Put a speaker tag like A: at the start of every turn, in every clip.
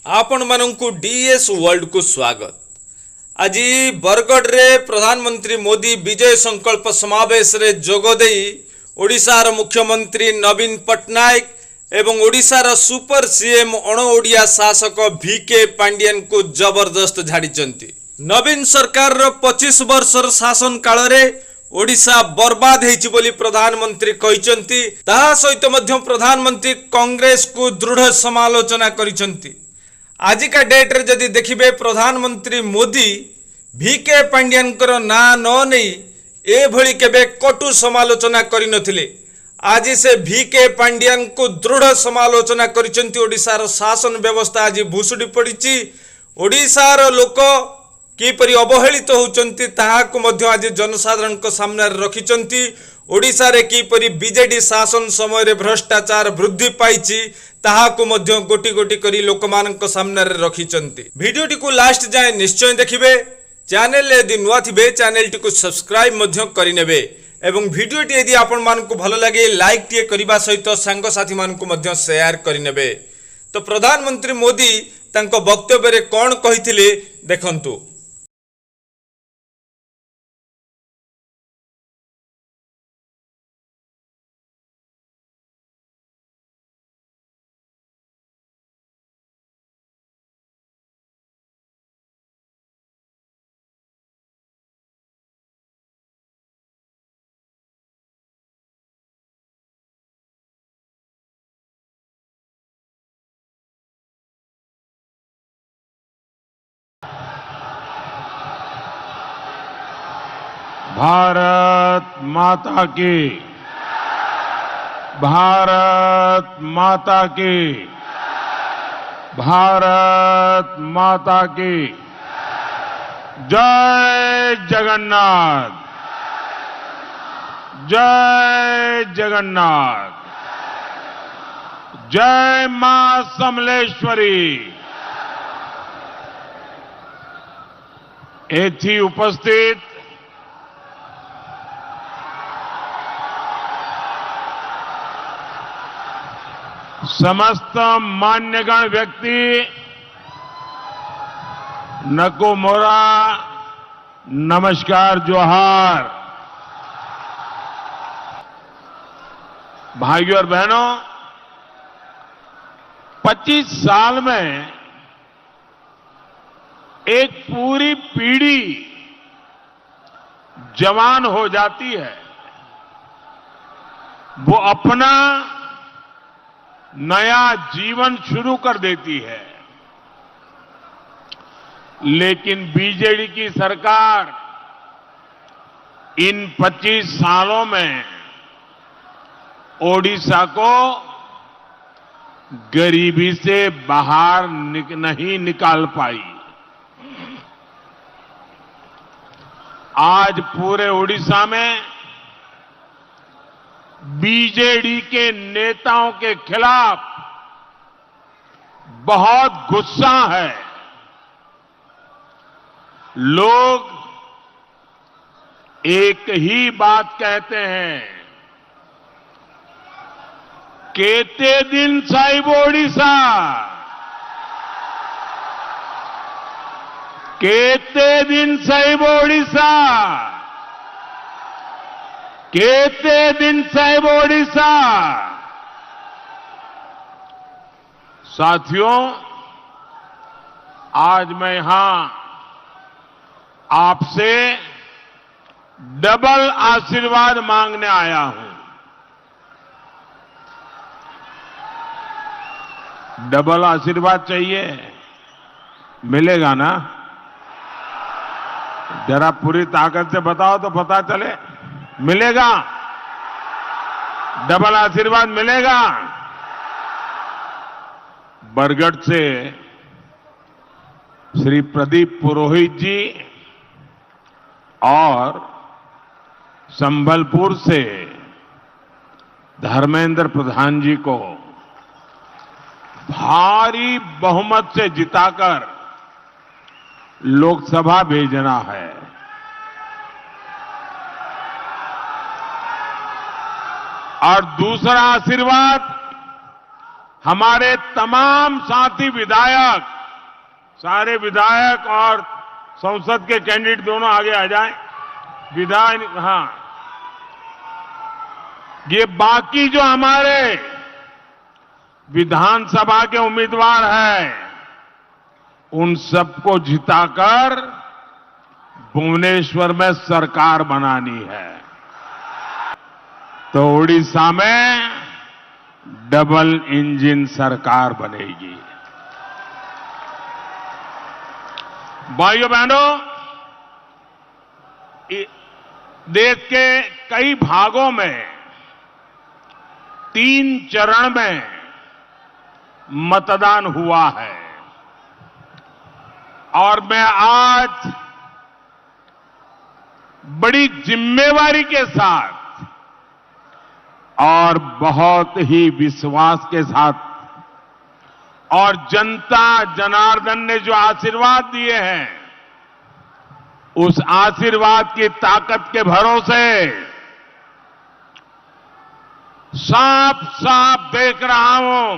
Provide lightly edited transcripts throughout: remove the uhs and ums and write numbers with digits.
A: आपण मानंकु DS world को स्वागत। आज बरगढ़ रे प्रधानमंत्री मोदी विजय संकल्प समावेश रे जोगदे ओडिशार मुख्यमंत्री नवीन पट्टनायक एवं ओडिशार सुपर सीएम अणओडिया शासक वीके पांडियन को जबरदस्त झाड़ीचंती। नवीन सरकार रो 25 वर्षर शासन काल रे ओडिशा बर्बाद हेछि बोली प्रधानमंत्री कहिचंती। ताहा सहित मध्य प्रधानमंत्री कांग्रेस को दृढ़ समालोचना करिसंती। आज का डेट रे जदि देखिबे प्रधानमंत्री मोदी वीके पांडियन ना न नहीं ए भली केबे कटु समालोचना करि नथिले। आज से वीके पांडियन को दृढ़ समालोचना करिसंती। ओडिशार शासन व्यवस्था आज भुसुडी पड़िछि। ओडिशार लोक किपरि अवहेलित होउचंती ताहाको मध्य आज जनसाधारण को सामने रखिचंती। ओडिशा रे किपरि बीजेडी शासन समय रे भ्रष्टाचार वृद्धि पाइछि ताहाको मध्य गोटी गोटी करी लोकमानक सामने रखिचंती। वीडियोटी को लास्ट जाए निश्चय देखिबे। चैनल यदि नुआ थिबे चैनल को सब्सक्राइब मध्य करिनेबे एवं वीडियोटी यदि आपण मानकु भलो लागे लाइक टिए करिबा सहित सांग साथी मानकु मध्य शेयर करिनेबे। तो प्रधानमंत्री मोदी तांको वक्तव्य रे कोन कहिथिले देखंतु।
B: भारत माता की, भारत माता की, भारत माता की जय जगन्नाथ, जय जगन्नाथ, जय मां समलेश्वरी। एथी उपस्थित समस्त मान्यगण व्यक्ति नको मोरा नमस्कार जोहार। भाइयों और बहनों, 25 साल में एक पूरी पीढ़ी जवान हो जाती है। वो अपना नया जीवन शुरू कर देती है। लेकिन बीजेडी की सरकार इन 25 सालों में ओडिशा को गरीबी से बाहर नहीं निकाल पाई। आज पूरे ओडिशा में बीजेडी के नेताओं के खिलाफ बहुत गुस्सा है। लोग एक ही बात कहते हैं, केते दिन साहिब ओडिशा, केते दिन साहिब ओडिशा, केते दिन साहिब ओडिशा। साथियों, आज मैं यहां आपसे डबल आशीर्वाद मांगने आया हूं। डबल आशीर्वाद चाहिए, मिलेगा ना? जरा पूरी ताकत से बताओ तो पता चले। मिलेगा? डबल आशीर्वाद मिलेगा? बरगढ़ से श्री प्रदीप पुरोहित जी और संबलपुर से धर्मेंद्र प्रधान जी को भारी बहुमत से जिताकर लोकसभा भेजना है। और दूसरा आशीर्वाद हमारे तमाम साथी विधायक, सारे विधायक और संसद के कैंडिडेट दोनों आगे आ जाएं। विधायक, हाँ, ये बाकी जो हमारे विधानसभा के उम्मीदवार हैं, उन सबको जिताकर भुवनेश्वर में सरकार बनानी है। तो उड़ीसा में डबल इंजन सरकार बनेगी। भाइयों बहनों, देश के कई भागों में 3 चरण में मतदान हुआ है और मैं आज बड़ी जिम्मेवारी के साथ और बहुत ही विश्वास के साथ और जनता जनार्दन ने जो आशीर्वाद दिए हैं, उस आशीर्वाद की ताकत के भरोसे साफ साफ देख रहा हूं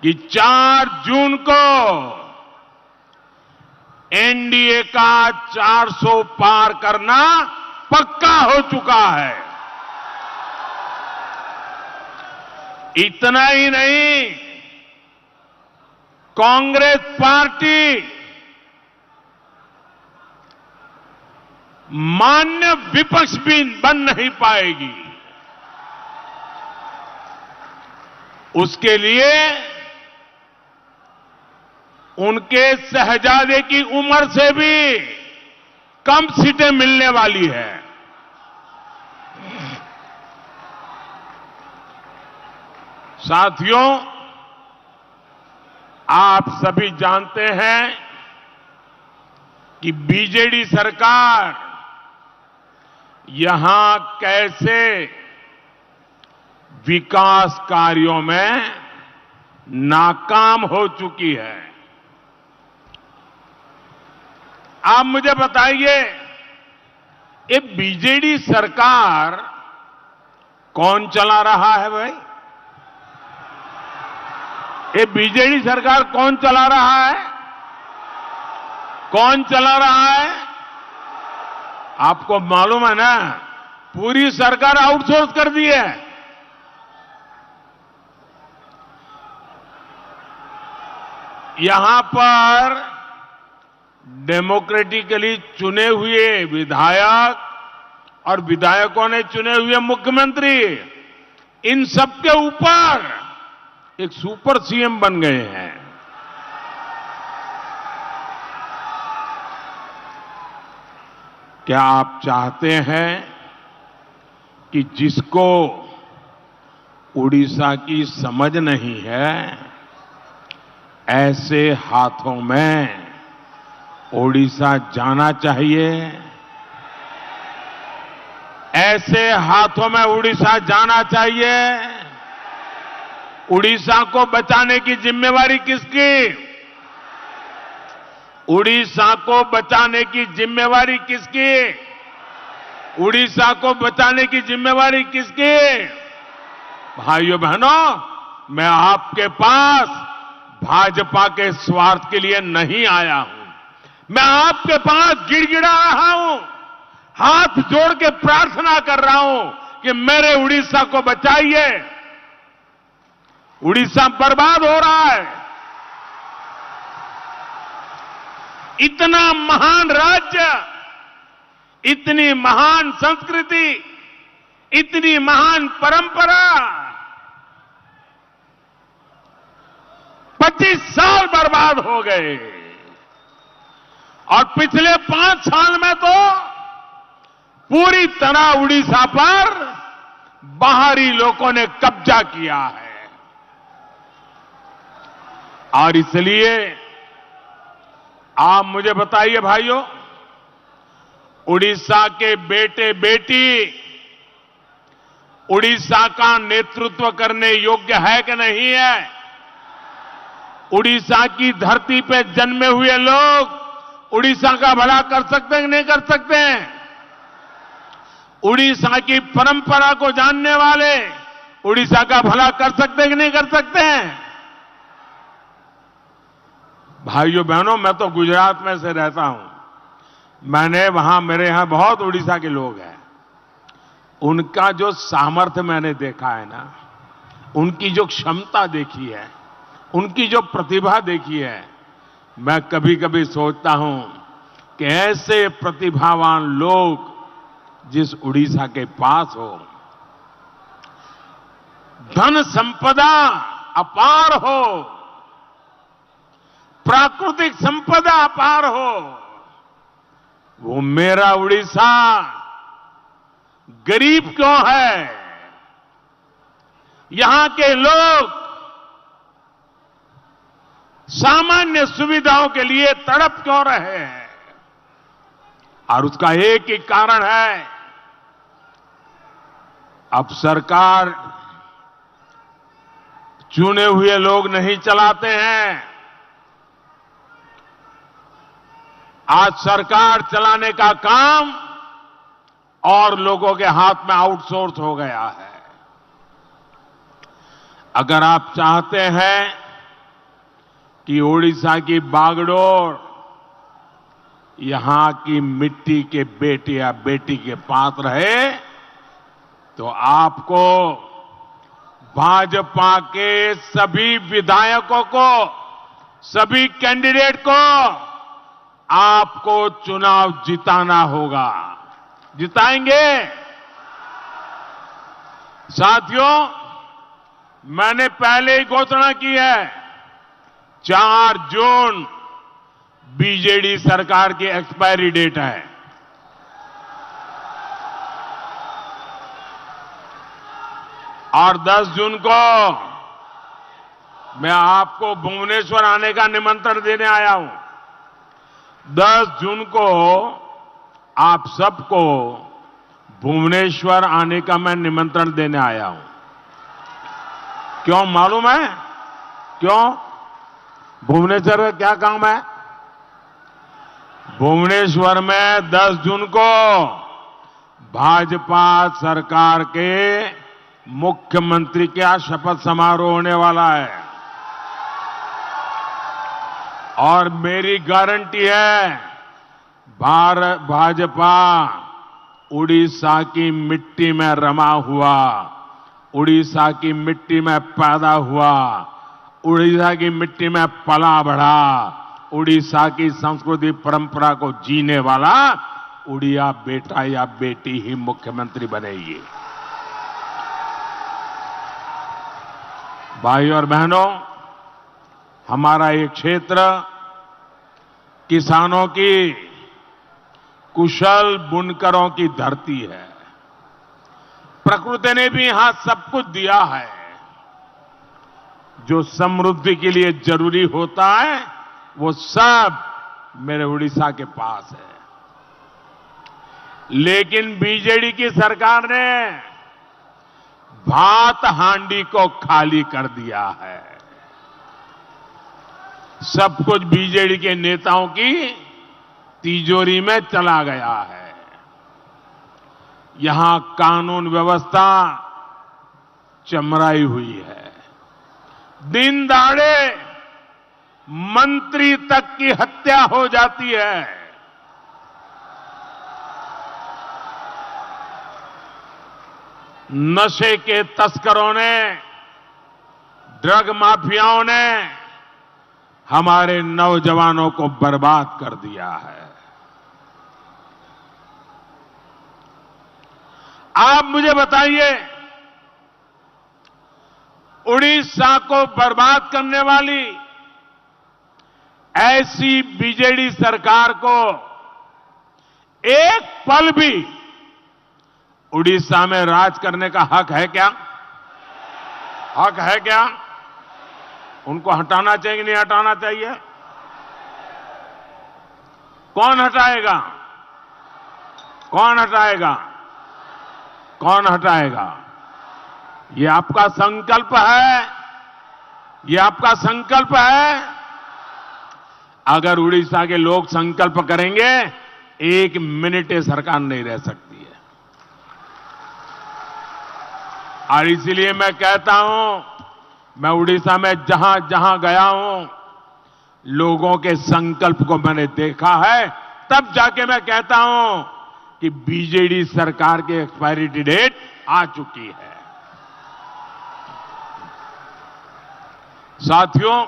B: कि 4 जून को एनडीए का 400 पार करना पक्का हो चुका है। इतना ही नहीं, कांग्रेस पार्टी मान्य विपक्ष भी बन नहीं पाएगी। उसके लिए उनके शहजादे की उम्र से भी कम सीटें मिलने वाली है। साथियों, आप सभी जानते हैं कि बीजेडी सरकार यहां कैसे विकास कार्यों में नाकाम हो चुकी है। आप मुझे बताइए, ये बीजेडी सरकार कौन चला रहा है भाई? ये बीजेडी सरकार कौन चला रहा है? कौन चला रहा है? आपको मालूम है ना, पूरी सरकार आउटसोर्स कर दी है। यहां पर डेमोक्रेटिकली चुने हुए विधायक और विधायकों ने चुने हुए मुख्यमंत्री, इन सबके ऊपर एक सुपर सीएम बन गए हैं। क्या आप चाहते हैं कि जिसको उड़ीसा की समझ नहीं है, ऐसे हाथों में उड़ीसा जाना चाहिए? ऐसे हाथों में उड़ीसा जाना चाहिए? उड़ीसा को बचाने की जिम्मेवारी किसकी? उड़ीसा को बचाने की जिम्मेवारी किसकी? उड़ीसा को बचाने की जिम्मेवारी किसकी? भाइयों बहनों, मैं आपके पास भाजपा के स्वार्थ के लिए नहीं आया हूं। मैं आपके पास गिड़गिड़ा रहा हूं, हाथ जोड़ के प्रार्थना कर रहा हूं कि मेरे उड़ीसा को बचाइए। उड़ीसा बर्बाद हो रहा है। इतना महान राज्य, इतनी महान संस्कृति, इतनी महान परंपरा 25 साल बर्बाद हो गए और पिछले 5 साल में तो पूरी तरह उड़ीसा पर बाहरी लोगों ने कब्जा किया है। और इसलिए आप मुझे बताइए भाइयों, उड़ीसा के बेटे बेटी उड़ीसा का नेतृत्व करने योग्य है कि नहीं है? उड़ीसा की धरती पे जन्मे हुए लोग उड़ीसा का भला कर सकते हैं कि नहीं कर सकते हैं? उड़ीसा की परंपरा को जानने वाले, उड़ीसा का भला कर सकते हैं कि नहीं कर सकते हैं? भाइयों बहनों, मैं तो गुजरात में से रहता हूं। मेरे यहां बहुत उड़ीसा के लोग हैं। उनका जो सामर्थ्य मैंने देखा है ना, उनकी जो क्षमता देखी है, उनकी जो प्रतिभा देखी है, मैं कभी कभी सोचता हूं कि ऐसे प्रतिभावान लोग जिस उड़ीसा के पास हो, धन संपदा अपार हो, प्राकृतिक संपदा अपार हो, वो मेरा उड़ीसा गरीब क्यों है? यहां के लोग सामान्य सुविधाओं के लिए तड़प क्यों रहे हैं? और उसका एक ही कारण है, अब सरकार चुने हुए लोग नहीं चलाते हैं। आज सरकार चलाने का काम और लोगों के हाथ में आउटसोर्स हो गया है। अगर आप चाहते हैं कि ओडिशा की बागडोर यहां की मिट्टी के बेटे या बेटी के पास रहे, तो आपको भाजपा के सभी विधायकों को, सभी कैंडिडेट को आपको चुनाव जिताना होगा। जिताएंगे? साथियों, मैंने पहले ही घोषणा की है, 4 जून बीजेडी सरकार की एक्सपायरी डेट है। और 10 जून को मैं आपको भुवनेश्वर आने का निमंत्रण देने आया हूं। 10 जून को आप सबको भुवनेश्वर आने का मैं निमंत्रण देने आया हूं। क्यों मालूम है? क्यों? भुवनेश्वर का क्या काम है? भुवनेश्वर में 10 जून को भाजपा सरकार के मुख्यमंत्री का शपथ समारोह होने वाला है। और मेरी गारंटी है, भाजपा उड़ीसा की मिट्टी में रमा हुआ, उड़ीसा की मिट्टी में पैदा हुआ, उड़ीसा की मिट्टी में पला बढ़ा, उड़ीसा की संस्कृति परंपरा को जीने वाला उड़िया बेटा या बेटी ही मुख्यमंत्री बनेगी। भाइयों और बहनों, हमारा ये क्षेत्र किसानों की, कुशल बुनकरों की धरती है। प्रकृति ने भी यहां सब कुछ दिया है। जो समृद्धि के लिए जरूरी होता है, वो सब मेरे उड़ीसा के पास है। लेकिन बीजेडी की सरकार ने भात हांडी को खाली कर दिया है। सब कुछ बीजेडी के नेताओं की तिजोरी में चला गया है। यहां कानून व्यवस्था चमराई हुई है। दिन दहाड़े मंत्री तक की हत्या हो जाती है। नशे के तस्करों ने, ड्रग माफियाओं ने हमारे नौजवानों को बर्बाद कर दिया है। आप मुझे बताइए, उड़ीसा को बर्बाद करने वाली ऐसी बीजेडी सरकार को एक पल भी उड़ीसा में राज करने का हक है क्या? हक है क्या? उनको हटाना चाहिए कि नहीं हटाना चाहिए? कौन हटाएगा? कौन हटाएगा? कौन हटाएगा? ये आपका संकल्प है। ये आपका संकल्प है। अगर उड़ीसा के लोग संकल्प करेंगे, 1 मिनट ये सरकार नहीं रह सकती है। और इसलिए मैं कहता हूं, मैं उड़ीसा में जहां जहां गया हूं, लोगों के संकल्प को मैंने देखा है, तब जाके मैं कहता हूं कि बीजेडी सरकार की एक्सपायरी डेट आ चुकी है। साथियों,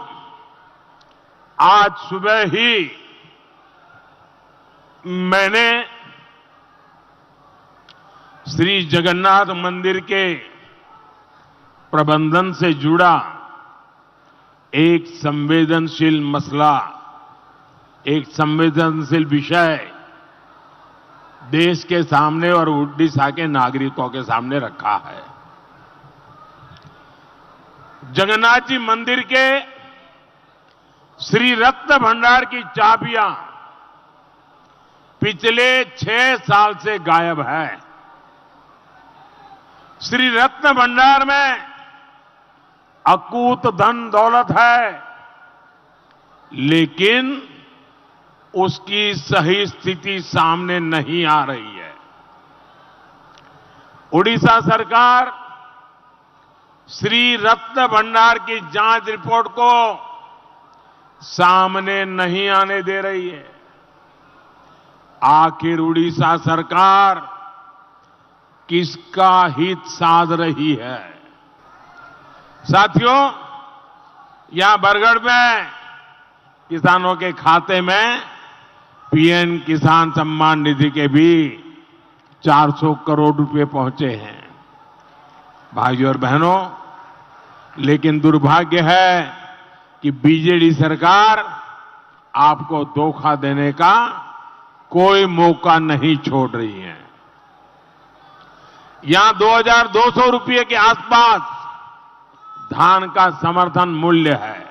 B: आज सुबह ही मैंने श्री जगन्नाथ मंदिर के प्रबंधन से जुड़ा एक संवेदनशील मसला, एक संवेदनशील विषय देश के सामने और उड़ीसा के नागरिकों के सामने रखा है। जगन्नाथ जी मंदिर के श्री रत्न भंडार की चाबियां पिछले 6 साल से गायब है। श्री रत्न भंडार में अकूत धन दौलत है, लेकिन उसकी सही स्थिति सामने नहीं आ रही है। उड़ीसा सरकार श्री रत्न भंडार की जांच रिपोर्ट को सामने नहीं आने दे रही है। आखिर उड़ीसा सरकार किसका हित साध रही है? साथियों, यहां बरगढ़ में किसानों के खाते में पीएम किसान सम्मान निधि के भी 400 करोड़ रुपए पहुंचे हैं। भाइयों और बहनों, लेकिन दुर्भाग्य है कि बीजेडी सरकार आपको धोखा देने का कोई मौका नहीं छोड़ रही है। यहां 2200 रुपये के आसपास धान का समर्थन मूल्य है,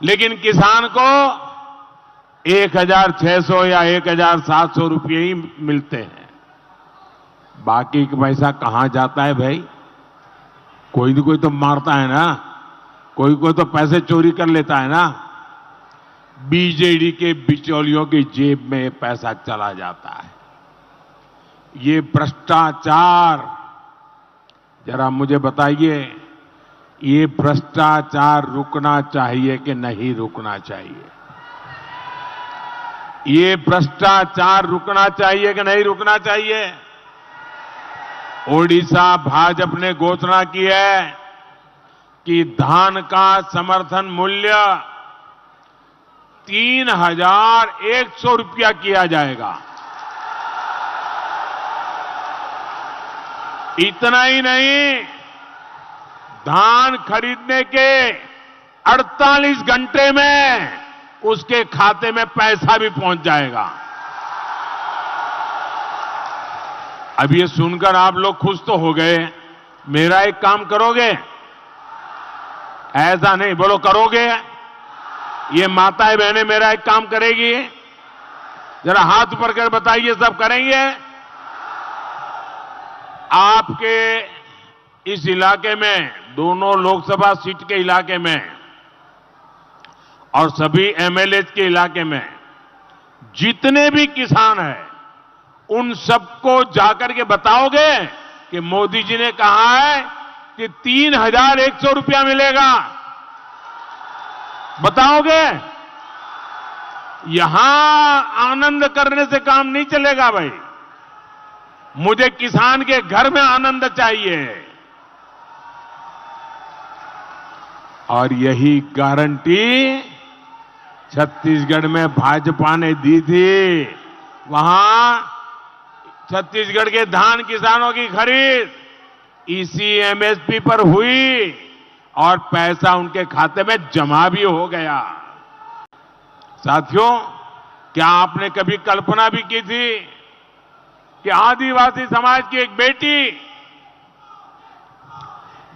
B: लेकिन किसान को 1600 या 1700 रुपये ही मिलते हैं। बाकी का पैसा कहां जाता है भाई? कोई न कोई तो मारता है ना, कोई कोई तो पैसे चोरी कर लेता है ना। बीजेडी के बिचौलियों की जेब में ये पैसा चला जाता है। ये भ्रष्टाचार, जरा मुझे बताइए, ये भ्रष्टाचार रुकना चाहिए कि नहीं रुकना चाहिए? ये भ्रष्टाचार रुकना चाहिए कि नहीं रुकना चाहिए? ओडिशा भाजपा ने घोषणा की है कि धान का समर्थन मूल्य 3100 रुपया किया जाएगा। इतना ही नहीं, धान खरीदने के 48 घंटे में उसके खाते में पैसा भी पहुंच जाएगा। अब ये सुनकर आप लोग खुश तो हो गए। मेरा एक काम करोगे? ऐसा नहीं, बोलो करोगे? ये माताएं बहनें मेरा एक काम करेगी? जरा हाथ ऊपर कर बताइए, सब करेंगे? आपके इस इलाके में, दोनों लोकसभा सीट के इलाके में और सभी एमएलए के इलाके में जितने भी किसान हैं, उन सबको जाकर के बताओगे कि मोदी जी ने कहा है कि 3100 रुपया मिलेगा? बताओगे? यहां आनंद करने से काम नहीं चलेगा भाई। मुझे किसान के घर में आनंद चाहिए। और यही गारंटी छत्तीसगढ़ में भाजपा ने दी थी। वहां छत्तीसगढ़ के धान किसानों की खरीद इसी एमएसपी पर हुई और पैसा उनके खाते में जमा भी हो गया। साथियों, क्या आपने कभी कल्पना भी की थी कि आदिवासी समाज की एक बेटी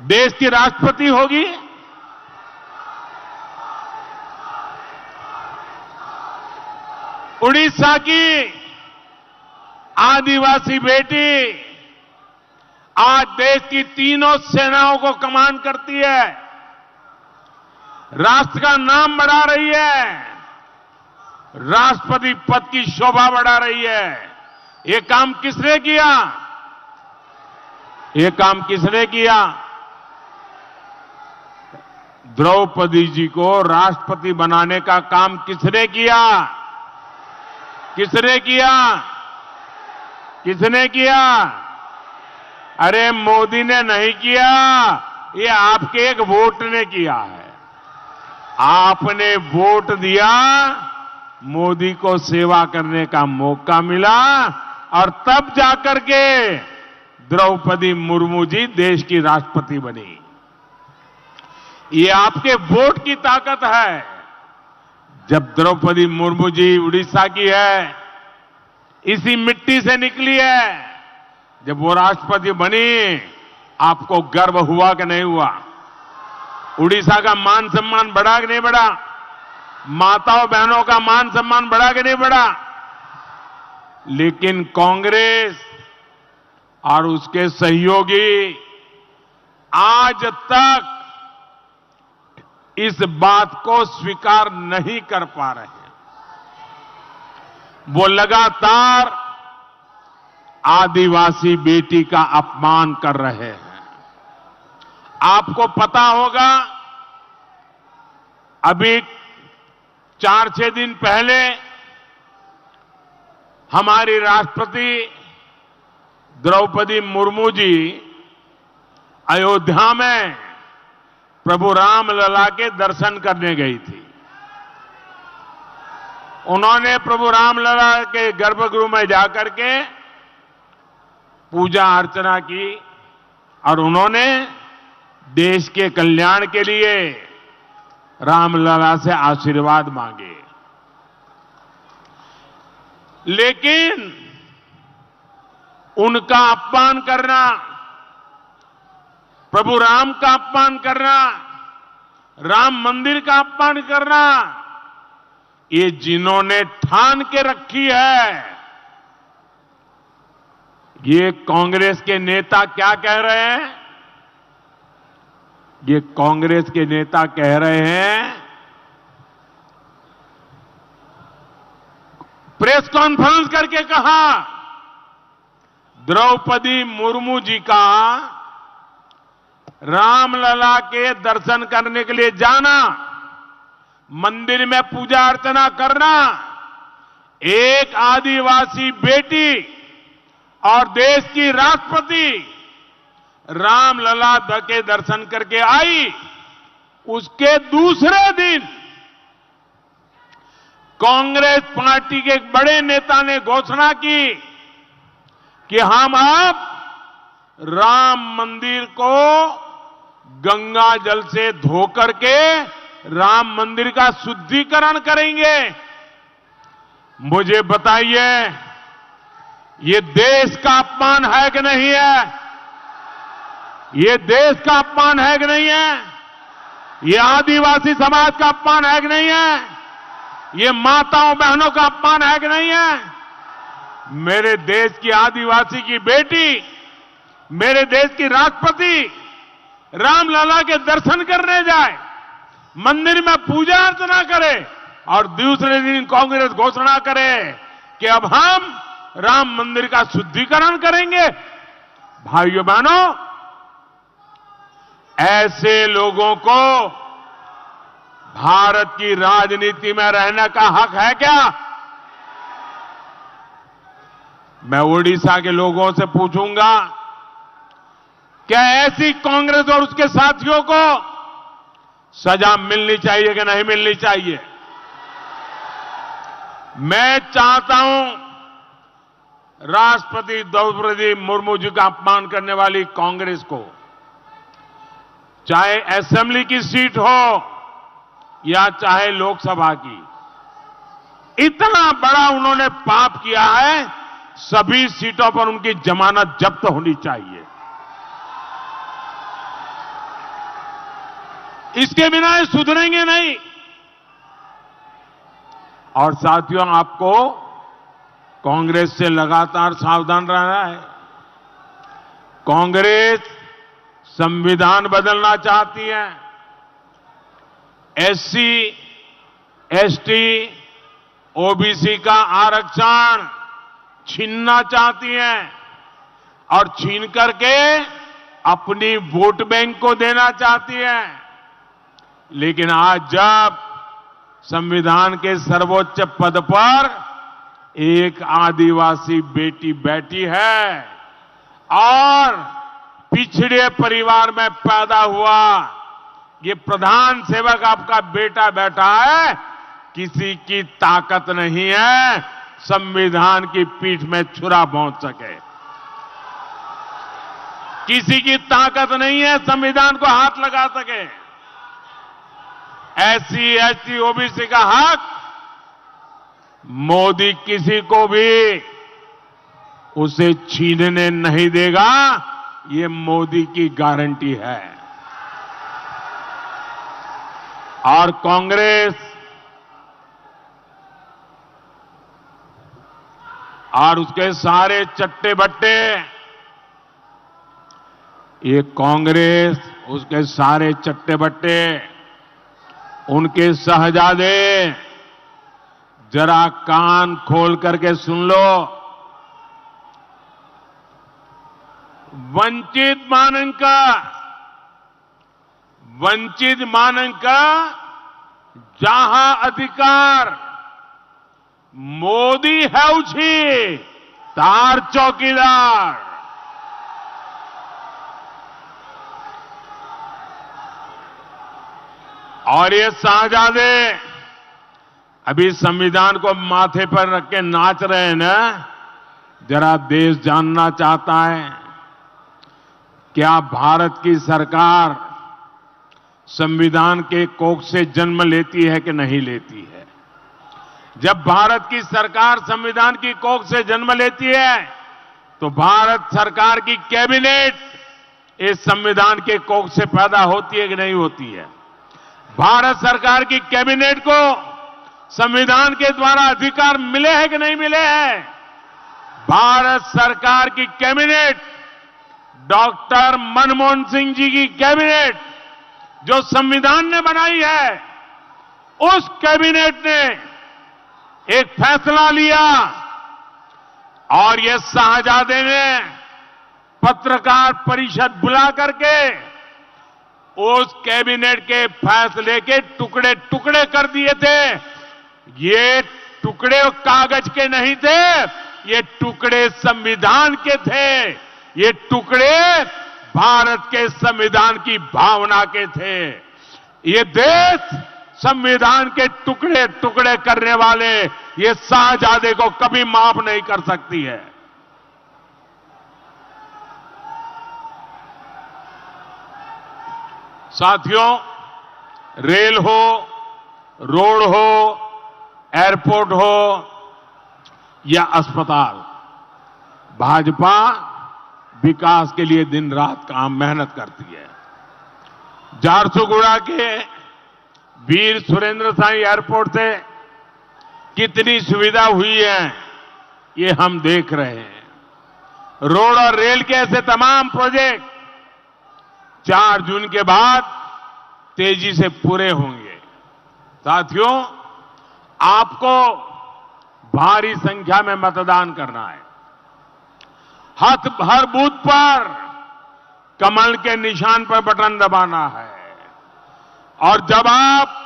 B: देश की राष्ट्रपति होगी? उड़ीसा की आदिवासी बेटी आज देश की तीनों सेनाओं को कमान करती है, राष्ट्र का नाम बढ़ा रही है, राष्ट्रपति पद की शोभा बढ़ा रही है। ये काम किसने किया? ये काम किसने किया? द्रौपदी जी को राष्ट्रपति बनाने का काम किसने किया? किसने किया? किसने किया? अरे मोदी ने नहीं किया, ये आपके एक वोट ने किया है। आपने वोट दिया, मोदी को सेवा करने का मौका मिला और तब जाकर के द्रौपदी मुर्मू जी देश की राष्ट्रपति बनी। ये आपके वोट की ताकत है। जब द्रौपदी मुर्मू जी उड़ीसा की है, इसी मिट्टी से निकली है, जब वो राष्ट्रपति बनी, आपको गर्व हुआ कि नहीं हुआ? उड़ीसा का मान सम्मान बढ़ा कि नहीं बढ़ा? माताओं बहनों का मान सम्मान बढ़ा कि नहीं बढ़ा? लेकिन कांग्रेस और उसके सहयोगी आज तक इस बात को स्वीकार नहीं कर पा रहे हैं। वो लगातार आदिवासी बेटी का अपमान कर रहे हैं। आपको पता होगा, अभी 4-6 दिन पहले हमारी राष्ट्रपति द्रौपदी मुर्मू जी अयोध्या में प्रभु रामलला के दर्शन करने गई थी। उन्होंने प्रभु रामलला के गर्भगृह में जाकर के पूजा अर्चना की और उन्होंने देश के कल्याण के लिए रामलला से आशीर्वाद मांगे। लेकिन उनका अपमान करना, प्रभु राम का अपमान करना, राम मंदिर का अपमान करना, ये जिन्होंने ठान के रखी है, ये कांग्रेस के नेता क्या कह रहे हैं? ये कांग्रेस के नेता कह रहे हैं, प्रेस कॉन्फ्रेंस करके कहा, द्रौपदी मुर्मू जी का रामलला के दर्शन करने के लिए जाना, मंदिर में पूजा अर्चना करना, एक आदिवासी बेटी और देश की राष्ट्रपति रामलला के दर्शन करके आई, उसके दूसरे दिन कांग्रेस पार्टी के एक बड़े नेता ने घोषणा की कि हम अब राम मंदिर को गंगा जल से धोकर के राम मंदिर का शुद्धिकरण करेंगे। मुझे बताइए, ये देश का अपमान है कि नहीं है? ये देश का अपमान है कि नहीं है? ये आदिवासी समाज का अपमान है कि नहीं है? ये माताओं बहनों का अपमान है कि नहीं है? मेरे देश की आदिवासी की बेटी, मेरे देश की राष्ट्रपति रामलला के दर्शन करने जाए, मंदिर में पूजा अर्चना करे और दूसरे दिन कांग्रेस घोषणा करे कि अब हम राम मंदिर का शुद्धिकरण करेंगे। भाइयों बहनों, ऐसे लोगों को भारत की राजनीति में रहने का हक है क्या? मैं ओडिशा के लोगों से पूछूंगा, क्या ऐसी कांग्रेस और उसके साथियों को सजा मिलनी चाहिए कि नहीं मिलनी चाहिए? मैं चाहता हूं राष्ट्रपति द्रौपदी मुर्मू जी का अपमान करने वाली कांग्रेस को, चाहे असेंबली की सीट हो या चाहे लोकसभा की, इतना बड़ा उन्होंने पाप किया है, सभी सीटों पर उनकी जमानत जब्त होनी चाहिए। इसके बिना ये सुधरेंगे नहीं। और साथियों, आपको कांग्रेस से लगातार सावधान रहना है। कांग्रेस संविधान बदलना चाहती है, एससी, एसटी, ओबीसी का आरक्षण छीनना चाहती है और छीन करके अपनी वोट बैंक को देना चाहती है। लेकिन आज जब संविधान के सर्वोच्च पद पर एक आदिवासी बेटी बैठी है और पिछड़े परिवार में पैदा हुआ ये प्रधान सेवक आपका बेटा बैठा है, किसी की ताकत नहीं है संविधान की पीठ में छुरा भोंक सके। किसी की ताकत नहीं है संविधान को हाथ लगा सके। SC ST OBC का हक मोदी किसी को भी उसे छीनने नहीं देगा, ये मोदी की गारंटी है। और कांग्रेस और उसके सारे चट्टे बट्टे, ये कांग्रेस उसके सारे चट्टे बट्टे, उनके शहजादे, जरा कान खोल करके सुन लो। वंचित मानव का जहां अधिकार मोदी है उसी तार चौकीदार। और ये शाहजादे अभी संविधान को माथे पर रख के नाच रहे हैं ना, जरा देश जानना चाहता है क्या भारत की सरकार संविधान के कोख से जन्म लेती है कि नहीं लेती है। जब भारत की सरकार संविधान की कोख से जन्म लेती है तो भारत सरकार की कैबिनेट इस संविधान के कोख से पैदा होती है कि नहीं होती है। भारत सरकार की कैबिनेट को संविधान के द्वारा अधिकार मिले हैं कि नहीं मिले हैं। भारत सरकार की कैबिनेट, डॉक्टर मनमोहन सिंह जी की कैबिनेट जो संविधान ने बनाई है, उस कैबिनेट ने एक फैसला लिया और ये शाहजादे ने पत्रकार परिषद बुला करके उस कैबिनेट के फैसले के टुकड़े टुकड़े कर दिए थे। ये टुकड़े कागज के नहीं थे, ये टुकड़े संविधान के थे। ये टुकड़े भारत के संविधान की भावना के थे। ये देश संविधान के टुकड़े टुकड़े करने वाले ये शाहजादे को कभी माफ नहीं कर सकती है। साथियों, रेल हो, रोड हो, एयरपोर्ट हो या अस्पताल, भाजपा विकास के लिए दिन रात काम मेहनत करती है। झारसुगुड़ा के वीर सुरेंद्र साई एयरपोर्ट से कितनी सुविधा हुई है ये हम देख रहे हैं। रोड और रेल के ऐसे तमाम प्रोजेक्ट 4 जून के बाद तेजी से पूरे होंगे। साथियों, आपको भारी संख्या में मतदान करना है। हर बूथ पर कमल के निशान पर बटन दबाना है। और जब आप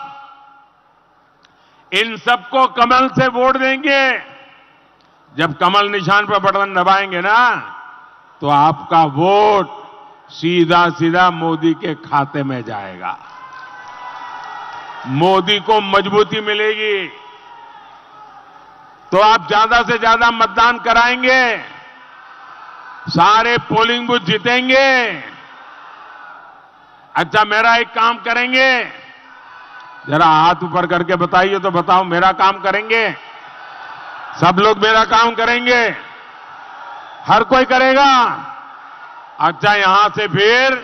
B: इन सबको कमल से वोट देंगे, जब कमल निशान पर बटन दबाएंगे ना, तो आपका वोट सीधा सीधा मोदी के खाते में जाएगा। मोदी को मजबूती मिलेगी। तो आप ज्यादा से ज्यादा मतदान कराएंगे, सारे पोलिंग बूथ जीतेंगे। अच्छा, मेरा एक काम करेंगे, जरा हाथ ऊपर करके बताइए तो बताओ, मेरा काम करेंगे? सब लोग मेरा काम करेंगे? हर कोई करेगा? अच्छा, यहां से फिर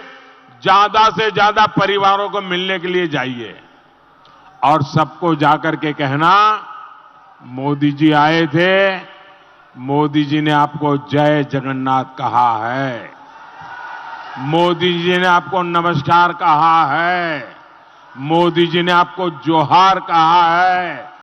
B: ज्यादा से ज्यादा परिवारों को मिलने के लिए जाइए और सबको जाकर के कहना, मोदी जी आए थे, मोदी जी ने आपको जय जगन्नाथ कहा है, मोदी जी ने आपको नमस्कार कहा है, मोदी जी ने आपको जोहार कहा है।